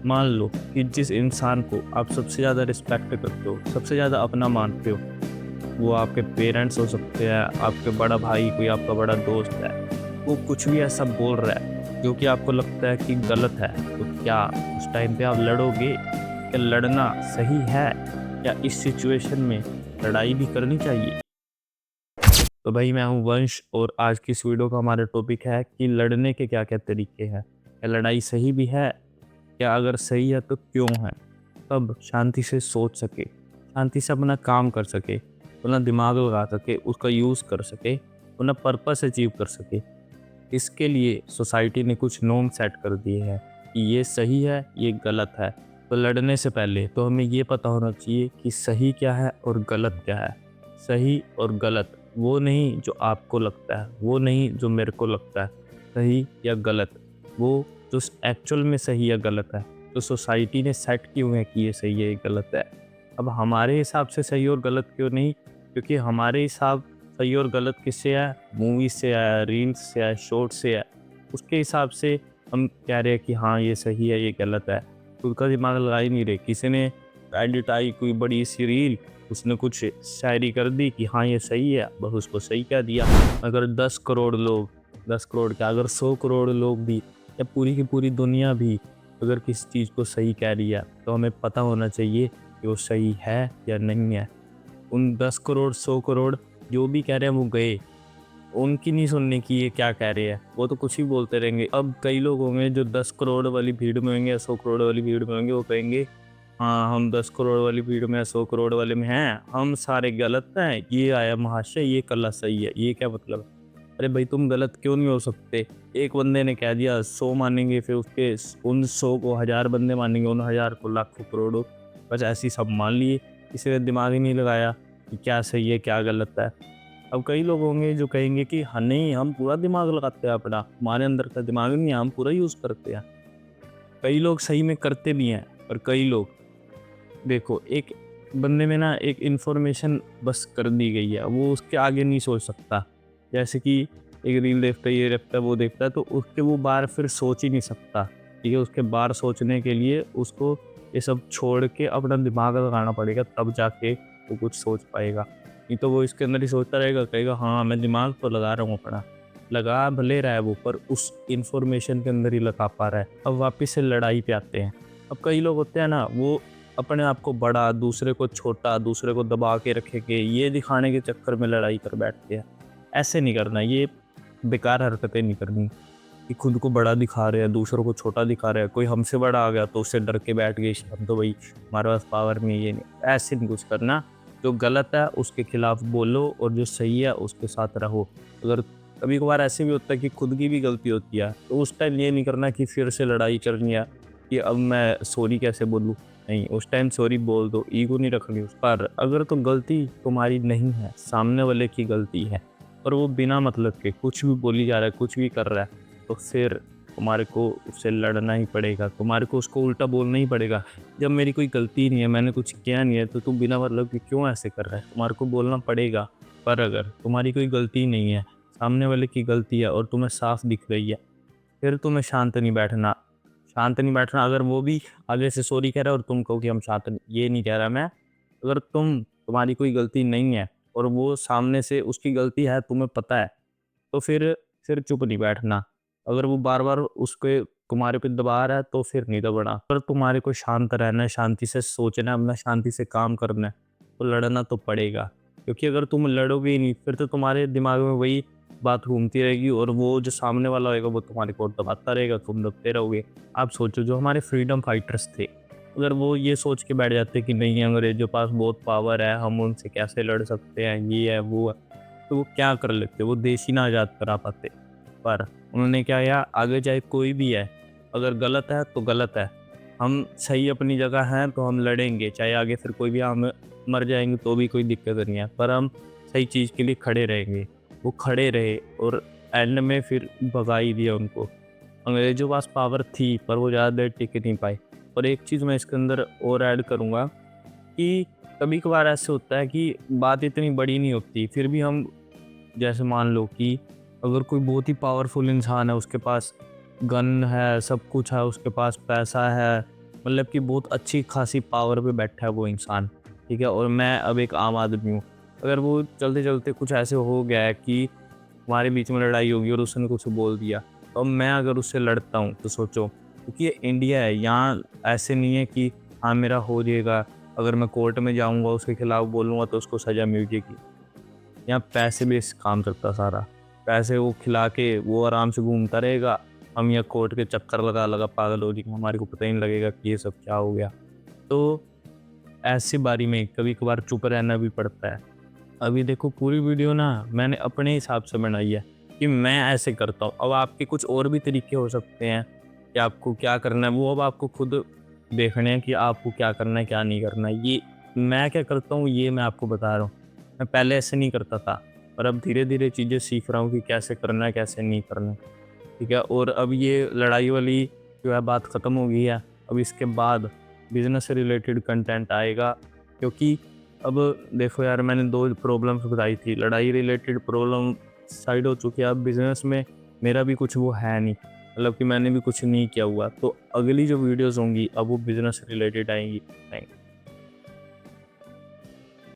मान लो कि जिस इंसान को आप सबसे ज़्यादा रिस्पेक्ट करते हो, सबसे ज़्यादा अपना मानते हो, वो आपके पेरेंट्स हो सकते हैं, आपके बड़ा भाई, कोई आपका बड़ा दोस्त है, वो कुछ भी ऐसा बोल रहा है जो कि आपको लगता है कि गलत है, तो क्या उस टाइम पे आप लड़ोगे? क्या लड़ना सही है? क्या इस सिचुएशन में लड़ाई भी करनी चाहिए? तो भाई मैं हूँ वंश और आज की इस वीडियो का हमारा टॉपिक है कि लड़ने के क्या-क्या तरीके हैं? क्या लड़ाई सही भी है? क्या अगर सही है तो क्यों है? तब शांति से सोच सके, शांति से अपना काम कर सके, अपना दिमाग लगा सके, उसका यूज़ कर सके, अपना पर्पस अचीव कर सके। इसके लिए सोसाइटी ने कुछ नॉर्म सेट कर दिए हैं कि ये सही है, ये गलत है। तो लड़ने से पहले तो हमें ये पता होना चाहिए कि सही क्या है और गलत क्या है। सही और गलत वो नहीं जो आपको लगता है, वो नहीं जो मेरे को लगता है। सही या गलत वो जो एक्चुअल में सही या गलत है, तो सोसाइटी ने सेट किए हुए हैं कि ये सही है, ये गलत है। अब हमारे हिसाब से सही और गलत क्यों नहीं? क्योंकि हमारे हिसाब सही और गलत किससे है? मूवीज़ से है, रील्स से है, शॉर्ट्स से है। उसके हिसाब से हम कह रहे हैं कि हाँ, ये सही है, ये गलत है। खुद का दिमाग लगा ही नहीं रहे। किसी ने एडिट आई कोई बड़ी-सी रील, उसने कुछ शायरी कर दी कि हाँ, ये सही है, बस उसको सही कह दिया। अगर 10 करोड़ लोग, 10 करोड़ क्या, अगर 100 करोड़ लोग भी या पूरी की पूरी दुनिया भी अगर किसी चीज़ को सही कह रही है, तो हमें पता होना चाहिए कि वो सही है या नहीं है। उन 10 करोड़, 100 करोड़ जो भी कह रहे हैं वो गए। उनकी नहीं सुनने की ये क्या कह रहे हैं, वो तो कुछ भी बोलते रहेंगे। अब कई लोग होंगे जो 10 करोड़ वाली भीड़ में होंगे या 100 करोड़ वाली भीड़ में होंगे, वो कहेंगे हाँ, हम 10 करोड़ वाली भीड़ में 100 करोड़ वाले में हैं, हम सारे गलत हैं, ये आया महाशय, ये कला सही है, ये क्या मतलब है? अरे भाई तुम गलत क्यों नहीं हो सकते? एक बंदे ने कह दिया 100 मानेंगे, फिर उसके उन 100 को 1000 बंदे मानेंगे, उन 1000 को लाखों करोड़ों, बस ऐसे ही सब मान लिए। किसी ने दिमाग ही नहीं लगाया कि क्या सही है, क्या गलत है। अब कई लोग होंगे जो कहेंगे कि हाँ नहीं, हम पूरा दिमाग लगाते हैं अपना, हमारे अंदर का दिमाग नहीं है, हम पूरा यूज़ करते हैं। कई लोग सही में करते भी हैं, और कई लोग देखो एक बंदे में ना एक इन्फॉर्मेशन बस कर दी गई है, वो उसके आगे नहीं सोच सकता। जैसे कि एक रील देखता है, ये देखता है, वो देखता है, तो उसके वो बार फिर सोच ही नहीं सकता। ठीक है, उसके बार सोचने के लिए उसको ये सब छोड़ के अपना दिमाग लगाना पड़ेगा, तब जाके वो कुछ सोच पाएगा। नहीं तो वो इसके अंदर ही सोचता रहेगा, कहेगा हाँ मैं दिमाग तो लगा रहा हूँ अपना, लगा भले रहा है वो, पर उस इन्फॉर्मेशन के अंदर ही लगा पा रहा है। अब वापिस से लड़ाई पे आते हैं। अब कई लोग होते हैं ना, वो अपने आप को बड़ा, दूसरे को छोटा, दूसरे को दबा के रखेंगे, ये दिखाने के चक्कर में लड़ाई कर बैठते हैं। ऐसे नहीं करना, ये बेकार हरकतें नहीं करनी कि खुद को बड़ा दिखा रहे हैं, दूसरों को छोटा दिखा रहे हैं। कोई हमसे बड़ा आ गया तो उससे डर के बैठ गए, हम तो भाई हमारे पास पावर नहीं है, ये नहीं। ऐसे नहीं कुछ करना। जो गलत है उसके खिलाफ बोलो और जो सही है उसके साथ रहो। अगर कभी-कभार ऐसे भी होता है कि खुद की भी गलती होती है, तो उस टाइम ये नहीं करना कि फिर से लड़ाई करनी है कि अब मैं सॉरी कैसे बोलूँ? नहीं, उस टाइम सॉरी बोल दो, ईगो नहीं रखनी उस पर। अगर तो गलती तुम्हारी नहीं है, सामने वाले की गलती है और वो बिना मतलब के कुछ भी बोली जा रहा है, कुछ भी कर रहा है, तो फिर तुम्हारे को उससे लड़ना ही पड़ेगा, तुम्हारे को उसको उल्टा बोलना ही पड़ेगा। जब मेरी कोई गलती नहीं है, मैंने कुछ किया नहीं है, तो तू बिना मतलब के क्यों ऐसे कर रहा है? तुम्हारे को बोलना पड़ेगा। पर अगर तुम्हारी कोई गलती नहीं है, सामने वाले की गलती है और तुम्हें साफ दिख रही है, फिर तुम्हें शांत नहीं बैठना। शांत नहीं बैठना, अगर वो भी आगे से सॉरी कह रहा है और तुम कहो कि हम शांत नहीं, ये नहीं कह रहा मैं। अगर तुम्हारी कोई गलती नहीं है और वो सामने से उसकी गलती है, तुम्हें पता है, तो फिर चुप नहीं बैठना। अगर वो बार-बार उसके तुम्हारे पे दबा रहा है, तो फिर नहीं दबना। अगर तुम्हारे को शांत रहना है, शांति से सोचना है, अपना शांति से काम करना है, तो लड़ना तो पड़ेगा। क्योंकि अगर तुम लड़ोगे ही नहीं, फिर तो तुम्हारे दिमाग में वही बात घूमती रहेगी और वो जो सामने वाला होएगा वो तुम्हारे को दबाता रहेगा, तुम दबते रहोगे। आप सोचो जो हमारे फ्रीडम फाइटर्स थे, अगर वो ये सोच के बैठ जाते कि नहीं अंग्रेज़ों के पास बहुत पावर है, हम उनसे कैसे लड़ सकते हैं, ये है, वो है, तो वो क्या कर लेते? वो देश ही ना आज़ाद करा पाते। पर उन्होंने क्या किया, आगे चाहे कोई भी है, अगर गलत है तो गलत है। हम सही अपनी जगह हैं तो हम लड़ेंगे, चाहे आगे फिर कोई भी हम मर जाएँगे तो भी कोई दिक्कत नहीं है, पर हम सही चीज़ के लिए खड़े रहेंगे। वो खड़े रहे और एंड में फिर भगा ही दिया उनको। अंग्रेज़ों के पास पावर थी पर वो ज़्यादा देर टिक नहीं पाए। और एक चीज़ मैं इसके अंदर और ऐड करूँगा कि कभी-कभार ऐसे होता है कि बात इतनी बड़ी नहीं होती, फिर भी हम जैसे मान लो कि अगर कोई बहुत ही पावरफुल इंसान है, उसके पास गन है, सब कुछ है, उसके पास पैसा है, मतलब कि बहुत अच्छी खासी पावर पे बैठा है वो इंसान, ठीक है? और मैं अब एक आम आदमी हूँ। अगर वो चलते-चलते कुछ ऐसे हो गया है कि हमारे बीच में लड़ाई होगी और उसने कुछ बोल दिया, तो अब मैं अगर उससे लड़ता हूँ तो सोचो, क्योंकि ये इंडिया है, यहाँ ऐसे नहीं है कि हाँ, मेरा हो जाएगा, अगर मैं कोर्ट में जाऊँगा उसके खिलाफ बोलूँगा तो उसको सज़ा मिल जाएगी। यहाँ पैसे बेस काम चलता सारा। पैसे वो खिला के वो आराम से घूमता रहेगा, हम यहाँ कोर्ट के चक्कर लगा-लगा पागल हो जाएंगे, हमारे को पता ही नहीं लगेगा कि ये सब क्या हो गया। तो ऐसी बारी में कभी-कभार चुप रहना भी पड़ता है। अभी देखो पूरी वीडियो ना मैंने अपने हिसाब से बनाई है कि मैं ऐसे करता हूँ। अब आपके कुछ और भी तरीके हो सकते हैं कि आपको क्या करना है, वो अब आपको खुद देखने हैं कि आपको क्या करना है, क्या नहीं करना है। ये मैं क्या करता हूँ, ये मैं आपको बता रहा हूँ। मैं पहले ऐसे नहीं करता था, पर अब धीरे-धीरे चीज़ें सीख रहा हूँ कि कैसे करना है, कैसे नहीं करना है, ठीक है? और अब ये लड़ाई वाली जो है बात ख़त्म हो गई है। अब इसके बाद बिज़नेस से रिलेटेड कंटेंट आएगा, क्योंकि अब देखो यार, मैंने 2 प्रॉब्लम्स बताई थी, लड़ाई रिलेटेड प्रॉब्लम साइड हो चुकी है, अब बिज़नेस में मेरा भी कुछ वो है नहीं, मतलब कि मैंने भी कुछ नहीं किया हुआ, तो अगली जो वीडियोज़ होंगी अब वो बिज़नेस रिलेटेड आएँगी। थैंक